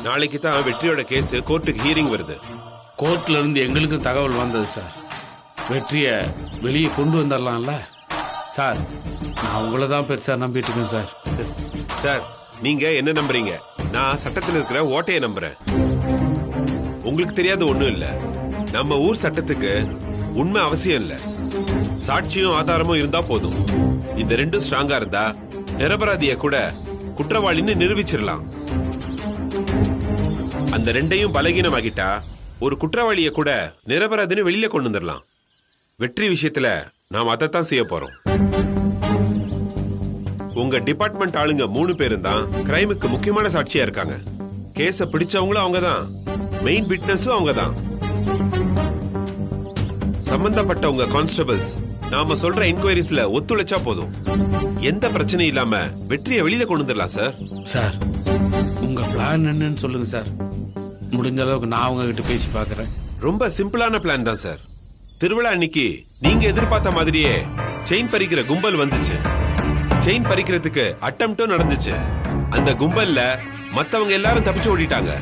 நாளைக்கு தான் வெற்றியோட கேஸ் கோர்ட்டுக்கு ஹியரிங் வருது. கோர்ட்ல இருந்து எங்களுக்கும் தகவல் வந்தது சார். வெற்றியை வெளியே கொண்டு வந்துடலாம்ல சார். நான் உங்களை தான் பெருசா நம்பிட்டு இருக்கேன் சார். சார் நீங்க என்ன நம்புறீங்க? நான் சட்டத்தில் இருக்கிற ஓட்டையை நம்புறேன். உங்களுக்கு தெரியாத ஒண்ணும் இல்ல. நம்ம ஊர் சட்டத்துக்கு உண்மை அவசியம் இல்ல, சாட்சியும் ஆதாரமும் இருந்தா போதும். இந்த ரெண்டும் ஸ்ட்ராங்கா இருந்தா நிரபராதிய கூட குற்றவாளின்னு நிரூபிச்சிடலாம். அந்த ரெண்டையும் பலகீனமாகிட்டா ஒரு குற்றவாளிய கூட நிரபராதின்னு வெளியில கொண்டு வந்துடலாம். வெற்றி விஷயத்துல நாம் அதைத்தான் செய்ய போறோம். உங்க டிபார்ட்மெண்ட் ஆளுங்க 3 பேரும் தான் கிரைமுக்கு முக்கியமான சாட்சியா இருக்காங்க. கேஸ பிடிச்சவங்களும் அவங்கதான், மெயின் விட்னஸும் அவங்கதான். சம்பந்தப்பட்ட உங்க கான்ஸ்டபிள்ஸ் நாம சொல்ற என்கொயரிஸ்ல ஒத்துழைச்சா போதும். எந்த பிரச்சனையும் இல்லாம வெற்றியை வெளியில கொண்டு வந்துடலாம் சார். சார் உங்க பிளான் என்னன்னு சொல்லுங்க சார். முடிஞ்ச அளவுக்கு நான் அவங்க கிட்ட பேசி பாக்குறேன். ரொம்ப சிம்பிளான பிளான் தான் சார். திருவிழா அன்னைக்கு நீங்க எதிர்பார்த்த மாதிரியே செயின் பறிக்கிற கும்பல் வந்துச்சு. செயின் பறிக்கிறதுக்கு அட்டம்ப்டும் நடந்துச்சு. அந்த கும்பல்ல மத்தவங்க எல்லாரும் தப்பிச்சு ஓடிட்டாங்க.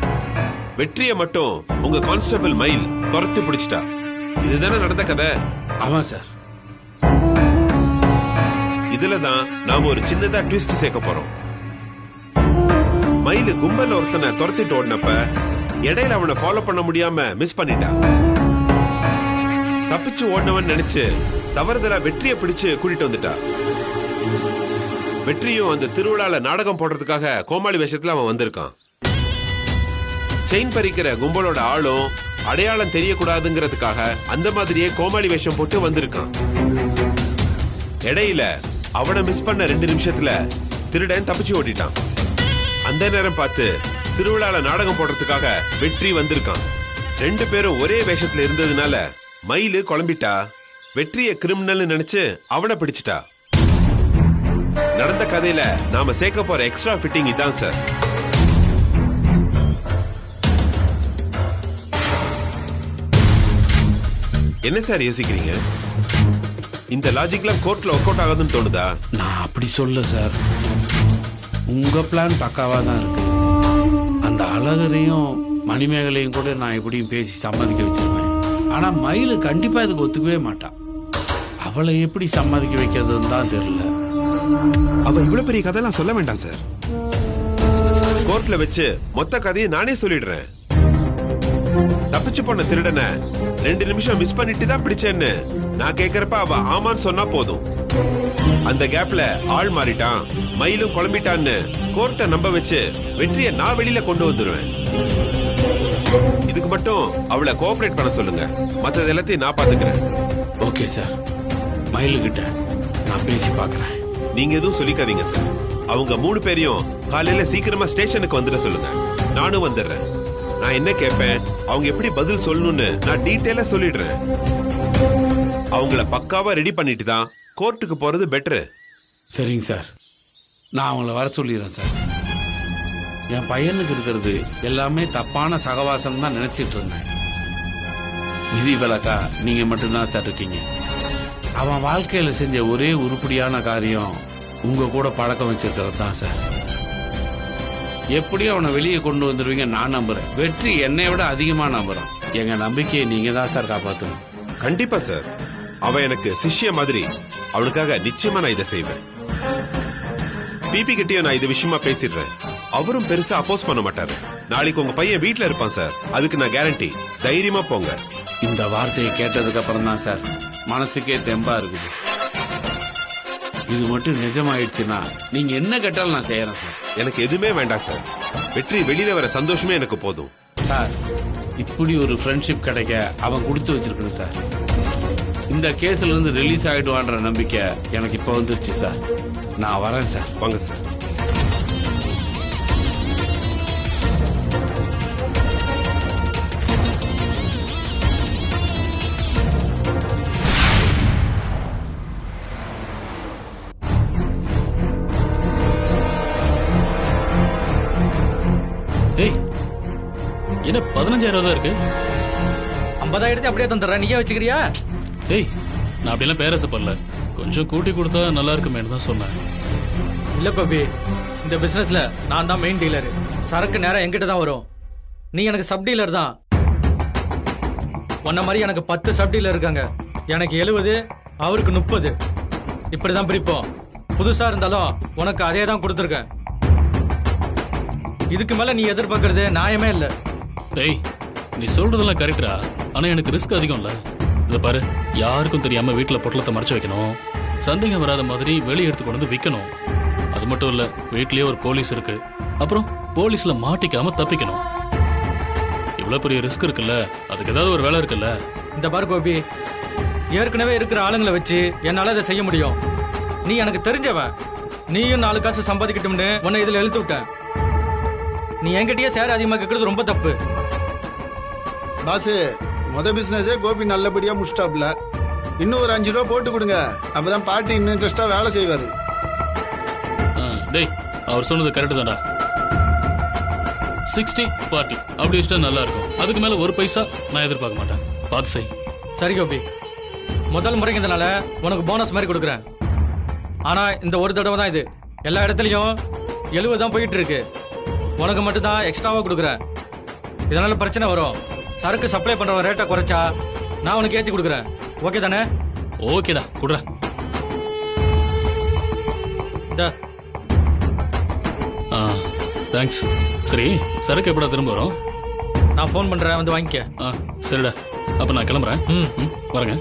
வெற்றியை மட்டும் உங்க கான்ஸ்டபிள் மயில் துரத்தி பிடிச்சிட்டா. இதுதானே நடந்த கதை? ஆமா சார். இதுலதான் நாம ஒரு சின்னதா ட்விஸ்ட் சேர்க்க போறோம். மயில் கும்பல் ஒருத்தனை துரத்திட்டு ஓடினப்ப இடையில அவனை ஃபாலோ பண்ண முடியாம மிஸ் பண்ணிட்டா. தப்பிச்சு ஓடினவன் நினைச்சு தவறுதலா வெற்றியை பிடிச்சு கூட்டிட்டு வந்துட்டா. வெற்றியும் அந்த திருவிழால நாடகம் போடுறதுக்காக கோமாளி வேஷத்துல அவன் வந்திருக்கான். செயின் பறிக்கிற கும்பலோட ஆளும் அடையாளம் தெரியக்கூடாதுங்கிறதுக்காக அந்த மாதிரியே கோமாளி வேஷம் போட்டு வந்திருக்கான். இடையில அவனை மிஸ் பண்ண 2 நிமிஷத்துல திருடன் தப்பிச்சு ஓட்டிட்டான். அந்த நேரம் பார்த்து திருவிழால நாடகம் போடுறதுக்காக வெற்றி வந்திருக்கான். 2 பேரும் ஒரே வேஷத்துல இருந்ததுனால மயிலு குழம்பிட்டா. வெற்றிய கிரிமினல் நினைச்சு அவனை பிடிச்சிட்டா. நடந்த கதையில நாம சேர்க்க போற எக்ஸ்ட்ரா ஃபிட்டிங் இதான் சார். என்ன சார் யோசிக்கிறீங்க? இந்த லாஜிக்லாம் கோர்ட்ல ஒர்க் அவுட் ஆகாதுன்னு தோணுதா? நான் அப்படி சொல்ல சார். உங்க பிளான் பக்காவா தான் இருக்கு. அந்த அழகரையும் மணிமேகலையும் கூட நான் எப்படியும் பேசி சம்மதிக்க வச்சிருவேன். ஆனா மயிலு கண்டிப்பா இதுக்கு ஒத்துக்கவே மாட்டான். அவளை எப்படி சம்மதிக்க வைக்கிறதுன்னு தான் தெரியல. அவ இவ்வளவு பெரிய கதையெல்லாம் சொல்ல வேண்டாம் சார். கோர்ட்ல வச்சு மொத்த கதையை நானே சொல்லிடுறேன். தப்பிச்சு போன திருடனை 2 நிமிஷம் மிஸ் பண்ணிட்டு தான் பிடிச்சேன்னு நான் கேக்குறப்ப அவ ஆமான்னு சொன்னா போதும். அந்த கேப்ல ஆள் மாறிட்டான், மயிலும் குழம்பிட்டான்னு கோர்ட்டை நம்ப வச்சு வெற்றியை நான் வெளியில கொண்டு வந்துருவேன். இதுக்கு மட்டும் அவளை கோஆபரேட் பண்ண சொல்லுங்க. மற்றது எல்லாத்தையும் நான் பாத்துக்கிறேன். Okay sir. மயிலு கிட்ட நான் பேசி பாக்குறேன். நீங்க எதுவும் சொல்லிக்காதீங்க சார். அவங்க 3 பேரையும் காலையில சீக்கிரமா ஸ்டேஷனுக்கு வந்துட சொல்லுங்க. நானும் வந்துடுறேன். நான் என்ன கேட்பேன், அவங்க எப்படி பதில் சொல்லணும்னு நான் டீட்டெயிலா சொல்லிடுறேன். அவங்கள பக்காவா ரெடி பண்ணிட்டு தான் கோர்ட்டுக்கு போறது பெட்டரு. சரிங்க சார். நான் அவங்கள வர சொல்லிடுறேன் சார். என் பையனுக்கு இருக்கிறது எல்லாமே தப்பான சகவாசம் தான் நினைச்சிட்டு இருந்தேன். விதி விலக்கா நீங்க மட்டும்தான் சார் இருக்கீங்க. அவன் வாழ்க்கையில செஞ்ச ஒரே உருப்படியான காரியம் உங்க கூட பழக்கம் வச்சிருக்கிறது தான் சார். எப்படியும் அவனை வெளியே கொண்டு வந்துருவீங்க நான் நம்புறேன். வெற்றி என்னை விட அதிகமா நம்புறேன். எங்க நம்பிக்கையை நீங்க தான் சார் காப்பாற்றணும். கண்டிப்பா சார். அவன் எனக்கு சிஷ்ய மாதிரி. அவனுக்காக நிச்சயமா நான் இதை செய்வேன். பிபி கிட்டயும் நான் இது விஷயமா பேசிடுறேன். அவரும் பெருசா அப்போஸ் பண்ண மாட்டாரு. நாளைக்கு உங்க பையன் வீட்டுல இருப்பான் சார். அதுக்கு நான் கேரண்டி. தைரியமா போங்க. இந்த வார்த்தையை கேட்டதுக்கு அப்புறம் தான் சார் மனசுக்கே தெம்பா இருக்குது. இது மட்டும் நிஜமாயிடுச்சுன்னா நீங்க என்ன கேட்டாலும் நான் செய்யறேன் சார். எனக்கு எதுவுமே வேண்டாம் சார். வெற்றி வெளியில வர சந்தோஷமே எனக்கு போதும் சார். இப்படி ஒரு ஃப்ரெண்ட்ஷிப் கிடைக்க அவன் கொடுத்து வச்சிருக்கணும் சார். இந்த கேஸ்ல இருந்து ரிலீஸ் ஆயிடுவான்ற நம்பிக்கை எனக்கு இப்ப வந்துருச்சு சார். நான் வரேன் சார். வாங்க சார். டேய், என்ன 15,000 தான் இருக்கு? 50,000 அப்படியே தந்துடுறேன். நீயே வச்சுக்கிறியா? டேய், நான் அப்படிலாம் பேரசப்படல. கொஞ்சம் கூட்டி கொடுத்தா நல்லா இருக்குமேன்னு தான் சொன்னேன். இல்ல கோபி, இந்த பிசினஸ்ல நான் தான் மெயின் டீலர். சரக்கு நேரம் என்கிட்ட தான் வரும். நீ எனக்கு சப் டீலர் தான். உன்ன மாதிரி எனக்கு 10 சப் டீலர் இருக்காங்க. எனக்கு 70, அவருக்கு 30. இப்படிதான் பிரிப்போம். புதுசா இருந்தாலும் உனக்கு அதே தான் கொடுத்துருக்கேன். இதுக்கு மேல நீ எதிர்பார்க்கறது நியாயமே இல்ல. டேய், நீ சொல்றதெல்லாம் கரெக்டா, ஆனா எனக்கு ரிஸ்க் அதிகம் இல்ல. இத பாரு, யாருக்கும் தெரியாம வீட்டுல பொட்டலத்தை மறைச்சு வைக்கணும், சந்தேகம் வராத மாதிரி வெளியே எடுத்து கொண்டு வந்து விற்கணும். அது மட்டும் இல்ல, வீட்லயே ஒரு போலீஸ் இருக்கு. அப்புறம் போலீஸ்ல மாட்டிக்காம தப்பிக்கணும். இவ்வளவு பெரிய ரிஸ்க் இருக்குல்ல, அதுக்கு ஏதாவது ஒரு வேலை இருக்குல்ல. இந்த பாரு கோபி, ஏற்கனவே இருக்கிற ஆளுங்களை வச்சு என்னால இதை செய்ய முடியும். நீ எனக்கு தெரிஞ்சவன். நீயும் 4 காசு சம்பாதிக்கட்டும்னு உன்னை இதுல இழுத்து விட்டேன். நீ என்கிட்டயே சேர அதிகமா கேட்கறது ரொம்ப தப்பு. பாசு, பிசினஸே கோபி நல்லபடியா முடிச்சிட்டாப்ல. இன்னும் ஒரு 5 ரூபா போட்டு கொடுங்க, அப்பதான் பாட்டி இன்னும் இன்ட்ரெஸ்டா வேலை செய்வாரு. டேய், அவர் சொன்னது கரெக்ட் தான்டா. 60-40 அப்படி வச்சுட்டா நல்லா இருக்கும். அதுக்கு மேல ஒரு பைசா நான் எதிர்பார்க்க மாட்டேன். பார்த்து செய். சரி கோபி, முதல் முறைங்கிறதுனால உனக்கு போனஸ் மாதிரி கொடுக்குறேன். ஆனா இந்த ஒரு தடவை தான் இது. எல்லா இடத்துலயும் 70 தான் போயிட்டு இருக்கு. உனக்கு மட்டும் தான் எக்ஸ்ட்ராவா கொடுக்குறேன். இதனால பிரச்சனை வரும். சரக்கு சப்ளை பண்ற ரேட்டை குறைச்சா நான் உனக்கு ஏத்தி கொடுக்குறேன். ஓகே தானே? ஓகேடா, குடுறா. தேங்க்ஸ். சரி, சரக்கு எப்படா திரும்ப வரும்? நான் ஃபோன் பண்றேன், வந்து வாங்கிக்க. சரிடா, அப்ப நான் கிளம்புறேன். வரேங்க.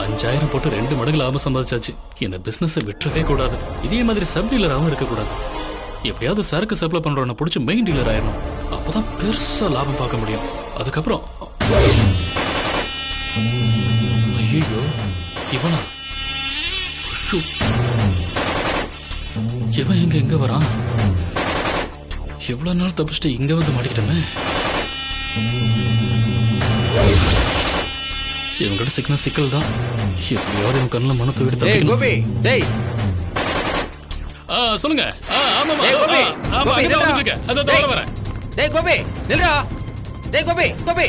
5000 போட்டு 2 மடங்கு லாபம் சம்பாதிச்சாச்சு. இந்த பிசினஸ் விட்டுறவே கூடாது. இதே மாதிரி சப் டீலராகவும் இருக்க கூடாது. எப்படியாவது சரக்கு சப்ளை பண்றவனை பிடிச்சி மெயின் டீலர் ஆயிடணும். அப்பதான் பெருசா லாபம் பார்க்க முடியும். அதுக்கப்புறம் ஐயோ, இவனா? இவன் எங்க வரான்? எவ்வளவு நாள் தப்பிச்சுட்டு இங்க வந்து மாட்டிக்கிட்டமே. இவங்கிட்ட சிக்கன சிக்கல் தான். எப்படியாவது இவன் கண்ணில் மனத்தை விட்டு டேய் கோபி, டேய். சொல்லுங்க. ஆமாமா, கோபி, ஆமா, இங்க வந்துட்டு இருக்கேன். அதோ வரேன். டேய் கோபி, நில்றா. டேய் கோபி, கோபி.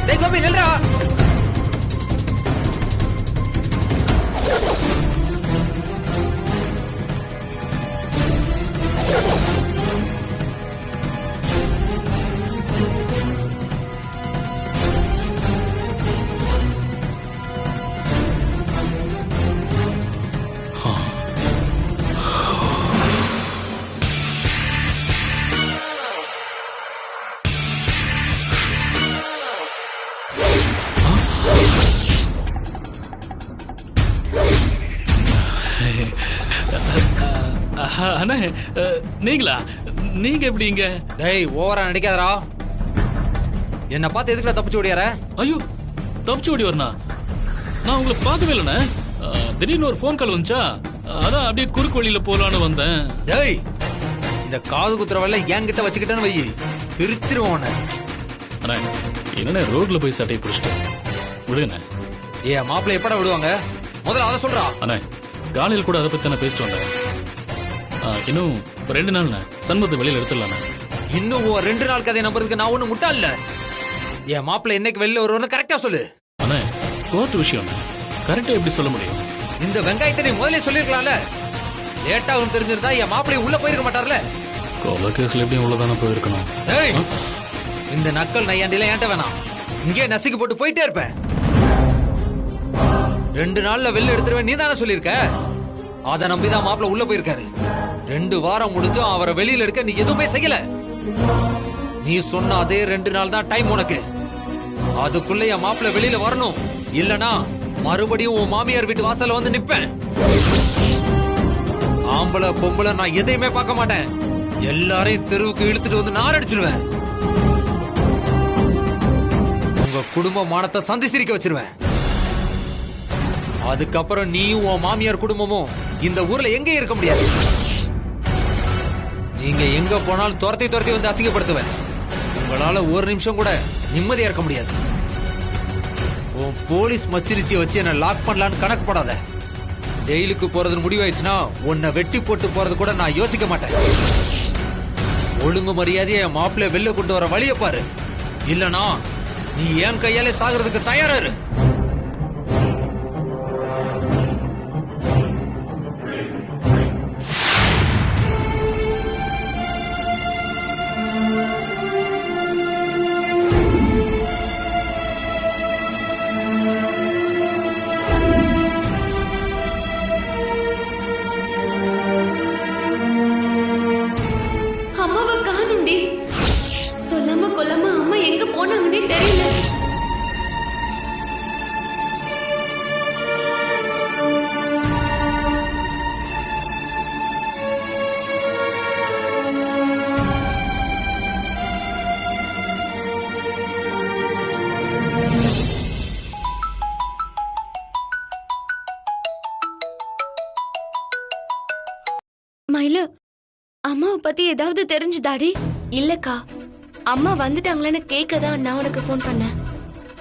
டேய் கோபி, நில்றா. அண்ணே, நீங்களா? நீங்க எப்படி இங்க? டேய், ஓவரா நடிக்காதடா. என்ன பார்த்து எதுக்குல தப்பிச்சு ஓடியார? ஐயோ, தப்பிச்சு ஓடி வரனா? நான் உங்களை பார்க்கவே இல்லைண்ணே. திடீர்னு ஒரு ஃபோன் கால் வந்துச்சா, அதான் அப்படியே குறுக்கு வழியில போலான்னு வந்தேன். டேய், இந்த காது குத்துறவல்ல என்கிட்ட வச்சுக்கிட்டேன்னு வை, பிரிச்சிருவோம். அண்ணே, என்னண்ணே ரோட்ல போய் சட்டையை பிடிச்சிட்டு விடுங்கண்ணே. ஏன் மாப்பிள்ளை எப்படா விடுவாங்க? முதல்ல அதை சொல்றா. அண்ணே, காலையில் கூட அதை பத்தி தானே பேசிட்டு வந்தேன். இன்னும் 2 நாள் சண்முகத்தை வெளியில எடுத்துடலாம். இன்னும் 2 நாள் கதை நம்புறதுக்கு நான் ஒண்ணு முட்டா இல்ல. என் மாப்பிள்ளை என்னைக்கு வெளியில வருவான்னு கரெக்டா சொல்லு. அண்ணே, கோர்ட் விஷயம் கரெக்டா எப்படி சொல்ல முடியும்? இந்த வெங்காயத்தை நீ முதல்ல சொல்லிருக்கலாம்ல. லேட்டாகும் தெரிஞ்சிருந்தா என் மாப்பிள்ளை உள்ள போயிருக்க மாட்டார்ல. கொலை கேஸ்ல எப்படியும் உள்ளதானே போயிருக்கணும். டேய், இந்த நக்கல் நையாண்டில ஏன்ட்ட வேணாம். இங்கே நசுக்கி போட்டு போயிட்டே இருப்பேன். 2 நாள்ல வெளில எடுத்துருவேன் நீ தானே சொல்லிருக்க. அதை நம்பிதான் மாப்பிள்ள உள்ள போயிருக்காரு. 2 வாரம் முடிஞ்சும் அவரை வெளியில எடுக்க நீ எதுவுமே செய்யல. நீ சொன்ன அதே 2 நாள் தான் டைம் உனக்கு. அதுக்குள்ள என் மாப்பிள்ள வெளியில வரணும். இல்லனா மறுபடியும் உன் மாமியார் வீட்டு வாசல்ல வந்து நிப்பேன். ஆம்பளை பொம்பளை நான் எதையுமே பார்க்க மாட்டேன். எல்லாரையும் தெருவுக்கு இழுத்துட்டு வந்து நார் அடிச்சிருவேன். உங்க குடும்ப மானத்தை சந்தி சிரிக்க வச்சிருவேன். அதுக்கப்புறம் நீயும் உன் மாமியார் குடும்பமும் இந்த ஊர்ல எங்க இருக்க முடியாது. நீங்க எங்க போனாலும் துரத்தி துரத்தி வந்து அசிங்கப்படுத்துவேன். உங்களால ஒரு நிமிஷம் கூட நிம்மதியா இருக்க முடியாது. உன் போலீஸ் மச்சிரிச்சியை வச்சு என்ன லாக் பண்ணலான்னு கணக்கு போடாத. ஜெயிலுக்கு போறது முடிவாயிடுச்சுன்னா உன்னை வெட்டி போட்டு போறது கூட நான் யோசிக்க மாட்டேன். ஒழுங்கு மரியாதையை என் மாப்பிள்ளை வெளில கொண்டு வர வழியை பாரு. இல்லனா நீ என் கையாலே சாகிறதுக்கு தயாரா இரு. மயிலு, அம்மாவை பத்தி ஏதாவது தெரிஞ்சுதாடி? இல்லக்கா, அம்மா வந்துட்டாங்களான்னு கேட்க தான் நான் உனக்கு ஃபோன் பண்ணேன்.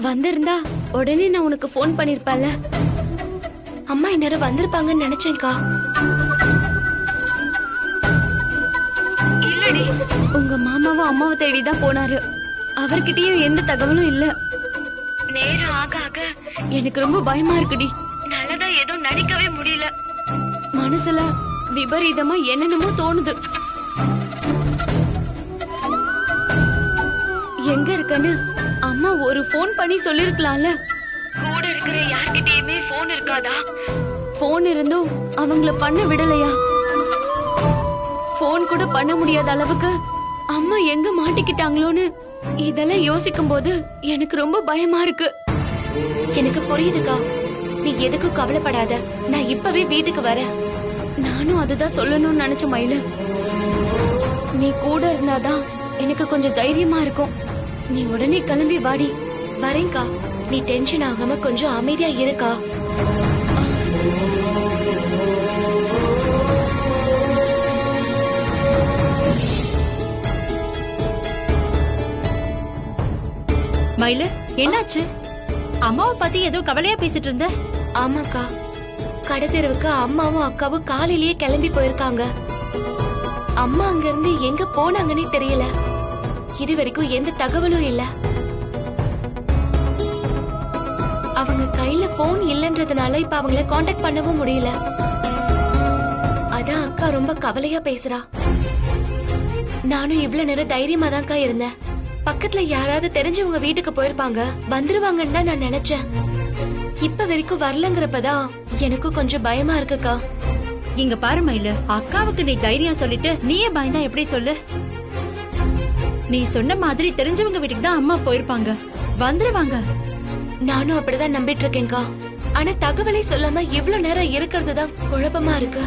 வந்திருந்தா உடனே நான் உனக்கு ஃபோன் பண்ணிருப்பேன்ல. அம்மா இந்நேரம் வந்திருப்பாங்கன்னு நினைச்சேன்க்கா. இல்லடி, உங்க மாமாவும் அம்மாவை தேடிதான் போனாரு. அவர்கிட்டயும் எந்த தகவலும் இல்ல. நேரம் ஆக ஆக எனக்கு ரொம்ப பயமா இருக்குடி. நல்லதா எதுவும் நினைக்கவே முடியல. மனசுல விபரீதமா என்னென்னமோ தோணுது. எங்க இருக்கன்னு அம்மா ஒரு ஃபோன் பண்ணி சொல்லிருக்கலாம்ல. கூட இருக்கிற யார்கிட்டயுமே ஃபோன் இருக்காதா? ஃபோன் இருந்தும் அவங்கள பண்ண விடலையா? ஃபோன் கூட பண்ண முடியாத அளவுக்கு அம்மா எங்க மாட்டிக்கிட்டாங்களோன்னு இதெல்லாம் யோசிக்கும் போது எனக்கு ரொம்ப பயமா இருக்கு. எனக்கு புரியுதுக்கா, நீ எதுக்கும் கவலைப்படாத. நான் இப்பவே வீட்டுக்கு வரேன். நானும் அதுதான் சொல்லணும்னு நினைச்ச மயில. நீ கூட இருந்தாதான் எனக்கு கொஞ்சம் தைரியமா இருக்கும். நீ உடனே கிளம்பி வாடி. வரேன்க்கா, நீ டென்ஷன் ஆகாம கொஞ்சம் அமைதியா இருக்கா. மயிலு, என்னாச்சு? அம்மாவை பத்தி ஏதோ கவலையா பேசிட்டு இருந்த. ஆமாக்கா, கடைத்தெருவுக்கு அம்மாவும் அக்காவும் காலையிலேயே கிளம்பி போயிருக்காங்க. அம்மா அங்க இருந்து எங்க போனாங்கன்னே தெரியல. இது வரைக்கும் எந்த தகவலும் இல்ல. அவங்க கையில போன் இல்லன்றதுனால இப்ப அவங்கள காண்டாக்ட் பண்ணவும் முடியல. அதான் அக்கா ரொம்ப கவலையா பேசுறா. நானும் இவ்வளவு நேரம் தைரியமா தான்க்கா இருந்தேன். பக்கத்துல யாராவது தெரிஞ்சவங்க வீட்டுக்கு போயிருப்பாங்க, வந்துருவாங்கன்னு தான் நான் நினைச்சேன். இப்ப வரைக்கும் வரலங்கிறப்பதான் எனக்கு கொஞ்சம் பயமா இருக்குக்கா. இங்க பாரு மயிலு, அக்காவுக்கு நீ தைரியம் சொல்லிட்டு நீயே பயந்தா எப்படி சொல்லு? நீ சொன்ன மாதிரி தெரிஞ்சவங்க வீட்டுக்கு தான் அம்மா போயிருப்பாங்க, வந்துருவாங்க. நானும் அப்படிதான் நம்பிட்டு இருக்கேன்க்கா. ஆனா தகவலை சொல்லாம இவ்வளவு நேரம் இருக்கிறது தான் குழப்பமா இருக்கு.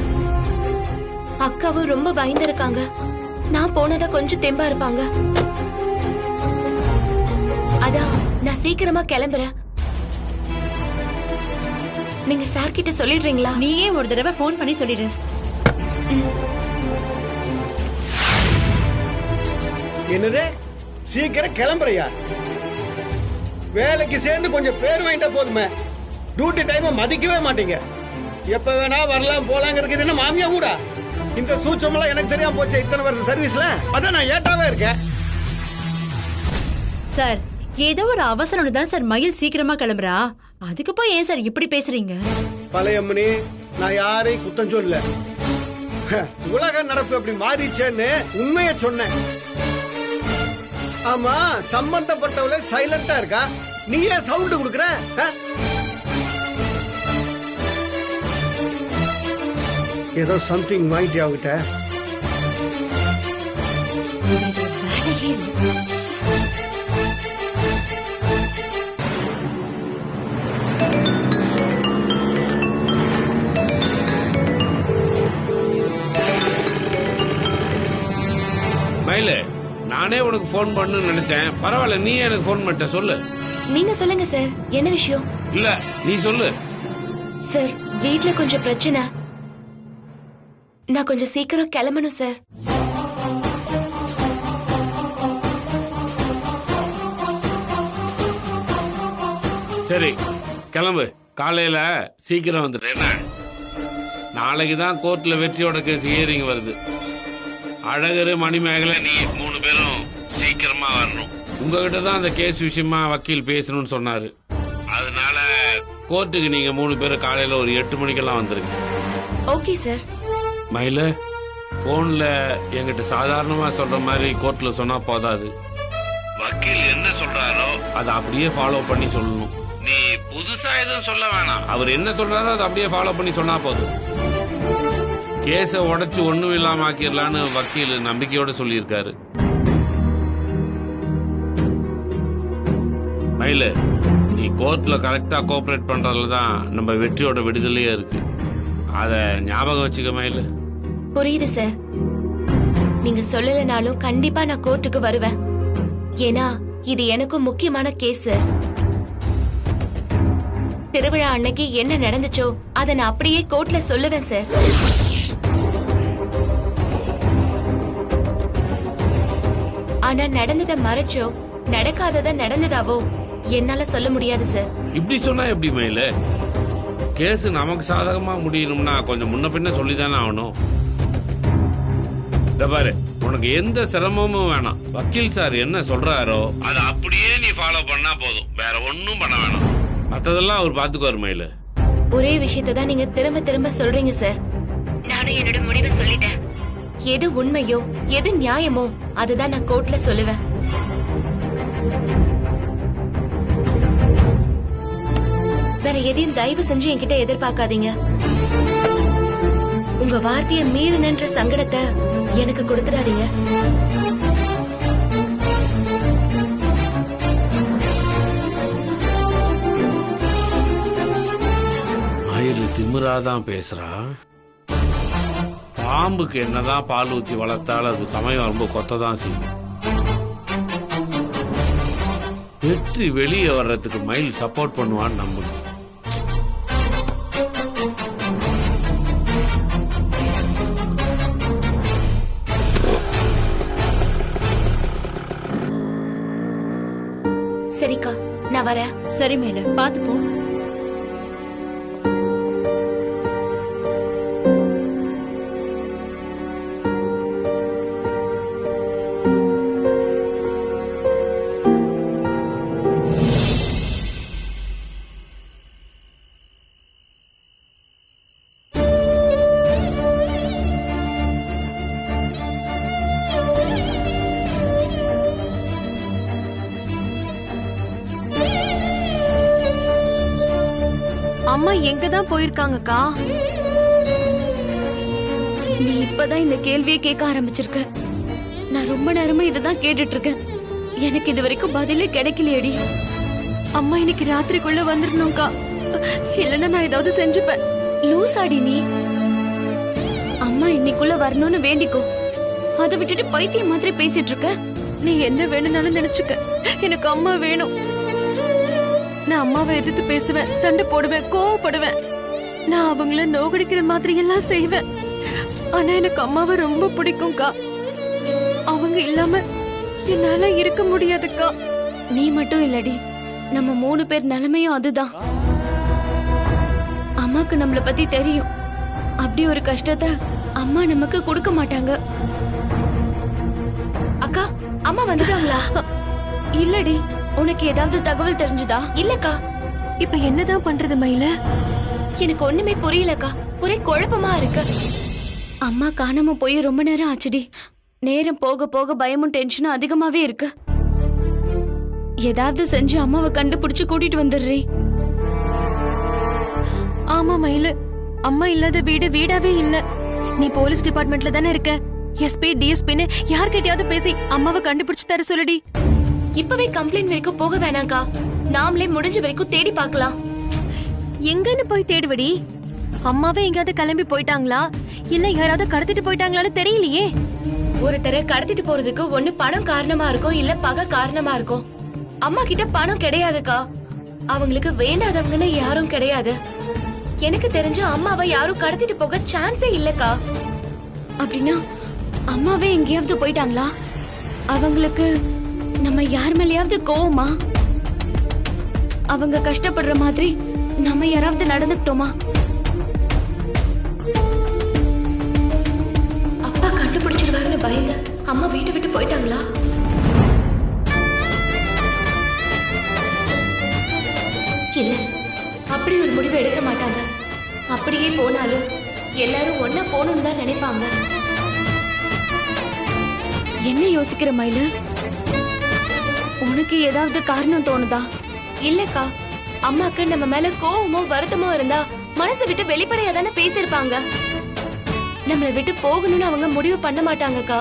அக்காவும் ரொம்ப பயந்துருக்காங்க. நான் போனதா கொஞ்சம் தெம்பா இருப்பாங்க. அதான் நான் சீக்கிரமா கிளம்புறேன். நீங்க சார் கிட்ட சொல்லிடுறீங்களா? நீயே ஒரு தடவை போன் பண்ணி சொல்லிடு. என்னது, சீக்கிரம் கிளம்புறியா? வேலைக்கு சேர்ந்து கொஞ்சம் பேர் வாங்கிட்டா போதுமே. டியூட்டி டைமை மதிக்கவே மாட்டீங்க. எப்ப வேணா வரலாம் போலாங்கிறது என்ன மாமியா கூட? இந்த சூச்சமெல்லாம் எனக்கு தெரியாம போச்சு இத்தனை வருஷம் சர்வீஸ்ல. அதான் நான் ஏட்டாவே இருக்கேன். சார், ஏதோ ஒரு அவசரம் தான் சார் மயில் சீக்கிரமா கிளம்புறா. அதுக்கு போய் ஏன் சார் இப்படி பேசுறீங்க? பழையம்மனி, நான் யாரையும் குத்தம் சொல்ல. உலக நடப்பு அப்படி மாறிச்சேன்னு உண்மைய சொன்னேன். ஆமா, சம்பந்தப்பட்டவளை சைலண்டா இருக்கா, நீ ஏன் சவுண்ட் கொடுக்கற? ஏதோ சம்திங் வாங்கிட்டியா அவகிட்ட? மயிலு, நானே உனக்கு போன் பண்ணணும்னு நினைச்சேன். பரவாயில்ல, நீ எனக்கு போன் பண்ணிட்ட. சொல்லு. நீங்க சொல்லுங்க சார், என்ன விஷயம்? இல்ல, நீ சொல்லு. சார், வீட்ல கொஞ்சம் பிரச்சனை. நான் கொஞ்சம் சீக்கிரம் கிளம்பணும் சார். சரி, கிளம்பு. காலையில சீக்கிரம் வந்துடு. என்ன, நாளைக்கு தான் கோர்ட்ல வெற்றியோட கேஸ் ஹியரிங் வருது. அழகரு, மணிமேகலை, நீ 3 பேரும் சீக்கிரமா வரணும். உங்ககிட்ட தான் அந்த கேஸ் விஷயமா வக்கீல் பேசணும்னு சொன்னாரு. அதனால கோர்ட்டுக்கு நீங்க 3 பேரும் காலையில ஒரு 8 மணிக்கெல்லாம் வந்துருங்க. Okay sir. மயில, போன்ல என்கிட்ட சாதாரணமா சொல்ற மாதிரி கோர்ட்ல சொன்னா போதாது. வக்கீல் என்ன சொல்றாரோ அதை அப்படியே ஃபாலோ பண்ணி சொல்லணும். நீ புதுசா எதுவும் சொல்ல வேணாம். அவர் என்ன சொல்றாரோ அதை அப்படியே ஃபாலோ பண்ணி சொன்னா போதும். கேஸை உடைச்சு ஒண்ணும் இல்லாம ஆக்கிடலான்னு வக்கீல் நம்பிக்கையோட சொல்லியிருக்காரு. மயில, நீ கோர்ட்ல கரெக்டா கோஆபரேட் பண்றதுலதான் நம்ம வெற்றியோட விடுதலையே இருக்கு. அத ஞாபகம் வச்சுக்க மயில. புரியுது சார். நீங்க சொல்லலனாலும் கண்டிப்பா நான் கோர்ட்டுக்கு வருவேன். ஏன்னா இது எனக்கும் முக்கியமான கேஸ். திருவிழா அன்னைக்கு என்ன நடந்துச்சோ அதை நான் அப்படியே கோர்ட்ல சொல்லுவேன் சார். ஆனா நடந்ததை மறைச்சோ நடக்காதத நடந்ததாவோ என்னால சொல்ல முடியாது சார். இப்படி சொன்னா எப்படி மயில? கேஸ் நமக்கு சாதகமா முடியணும்னா கொஞ்சம் முன்ன பின்ன சொல்லிதானே ஆகணும். இந்த பாரு, உனக்கு எந்த சிரமமும் வேணாம். வக்கீல் சார் என்ன சொல்றாரோ அதை அப்படியே நீ ஃபாலோ பண்ணா போதும், வேற ஒன்னும் பண்ண வேணாம். மத்ததெல்லாம் அவர் பாத்துக்குவார் மயில. ஒரே விஷயத்தை தான் நீங்க திரும்ப திரும்ப சொல்றீங்க சார். நானும் என்னோட முடிவை சொல்லிட்டேன். எது உண்மையோ எது நியாயமோ அதுதான் நான் கோர்ட்ல சொல்லுவேன். வேற எதையும் தயவு செஞ்சு என்கிட்ட எதிர்பார்க்காதீங்க. உங்க வார்த்தையை மீறினன்ற சங்கடத்தை எனக்கு கொடுத்துடாதீங்க. மயில் திமிராதான் பேசுறா. பாம்புக்கு என்னதான் பால் ஊற்றி வளர்த்தாலும் அது சமயம் ரொம்ப கொத்ததான் செய்யும். வெற்றி வெளியே வர்றதுக்கு மயில் சப்போர்ட் பண்ணுவான்னு நம்புது. சரிக்கா, நான் வரேன். சரி மேல பாத்து போ. அம்மா எங்கதான் போயிருக்காங்கக்கா? நீ இப்பதான் இந்த கேள்வியை கேட்க ஆரம்பிச்சிருக்க. நான் ரொம்ப நேரமா இததான் கேட்டுட்டு இருக்கேன். எனக்கு இது வரைக்கும் பதிலே கிடைக்கலையடி. அம்மா இன்னைக்கு ராத்திரிக்குள்ள வந்துடணும்க்கா, இல்லன்னா நான் ஏதாவது செஞ்சுப்பேன். லூசாடி நீ. அம்மா இன்னைக்குள்ள வரணும்னு வேண்டிக்கோ. அதை விட்டுட்டு பைத்தியம் மாதிரி பேசிட்டு இருக்க. நீ என்ன வேணும்னாலும் நினைச்சுக்க, எனக்கு அம்மா வேணும். நான் அம்மாவை எதிர்த்து பேசுவேன், சண்டை போடுவேன், கோவப்படுவேன். நான் அவங்கள நோகடிக்கிற மாதிரி எல்லாம் செய்வேன். ஆனா எனக்கு அம்மாவை ரொம்ப பிடிக்கும்க்கா. அவங்க இல்லாம என்னால இருக்க முடியாதுக்கா. நீ மட்டும் இல்லடி, நம்ம 3 பேர் நிலைமையும் அதுதான். அம்மாக்கு நம்மள பத்தி தெரியும். அப்படி ஒரு கஷ்டத்தை அம்மா நமக்கு கொடுக்க மாட்டாங்க. அக்கா, அம்மா வந்துட்டாங்களா? இல்லடி, உனக்கு ஏதாவது தகவல் தெரிஞ்சுதா? இல்லக்கா. இப்ப என்னதான் பண்றது மயில? எனக்கு ஒண்ணுமே புரியலக்கா, ஒரே குழப்பமா இருக்கு. அம்மா காணாம போய் ரொம்ப நேரம் ஆச்சுடி. நேரம் போக போக பயமும் டென்ஷனும் அதிகமாவே இருக்கு. ஏதாவது செஞ்சு அம்மாவை கண்டுபிடிச்சு கூட்டிட்டு வந்துடுறே. ஆமா மயிலு, அம்மா இல்லாத வீடு வீடாவே இல்ல. நீ போலீஸ் டிபார்ட்மெண்ட்ல தானே இருக்க. எஸ்பி டிஎஸ்பின்னு யார்கிட்டயாவது பேசி அம்மாவை கண்டுபிடிச்சு தர சொல்லுடி. இப்பவே கம்ப்ளைண்ட் வரைக்கும் போக வேணாம்க்கா. நாமளே முடிஞ்ச வரைக்கும் தேடி பார்க்கலாம். எங்கன்னு போய் தேடுவடி? அம்மாவே எங்கயாவது கிளம்பி போயிட்டாங்களா, இல்ல யாராவது கடத்திட்டு போயிட்டாங்களான்னு தெரியலையே. ஒருத்தரை கடத்திட்டு போறதுக்கு ஒண்ணு பணம் காரணமா இருக்கும், இல்ல பகை காரணமா இருக்கும். அம்மா கிட்ட பணம் கிடையாதுக்கா. அவங்களுக்கு வேண்டாதவங்கன்னு யாரும் கிடையாது. எனக்கு தெரிஞ்ச அம்மாவை யாரும் கடத்திட்டு போக சான்ஸே இல்லக்கா. அப்படின்னா அம்மாவே எங்கேயாவது போயிட்டாங்களா? அவங்களுக்கு நம்ம யார் மேலயாவது கோவமா? அவங்க கஷ்டப்படுற மாதிரி நம்ம யாராவது நடந்துக்கிட்டோமா? அப்பா கண்டுபிடிச்சிடுவாருன்னு பயந்து அம்மா வீட்டை விட்டு போயிட்டாங்களா? இல்ல, அப்படி ஒரு முடிவு எடுக்க மாட்டாங்க. அப்படியே போனாலும் எல்லாரும் ஒன்னா போகணும்னு தான் நினைப்பாங்க. என்ன யோசிக்கிற மயிலு? உனக்கு ஏதாவது காரணம் தோணுதா? இல்லக்கா, அம்மாக்கு நம்ம மேல கோவமோ வருத்தமோ இருந்தா மனசை விட்டு வெளிப்படையா தானே பேசிருப்பாங்க. நம்மளை விட்டு போகணும்னு அவங்க முடிவு பண்ண மாட்டாங்கக்கா.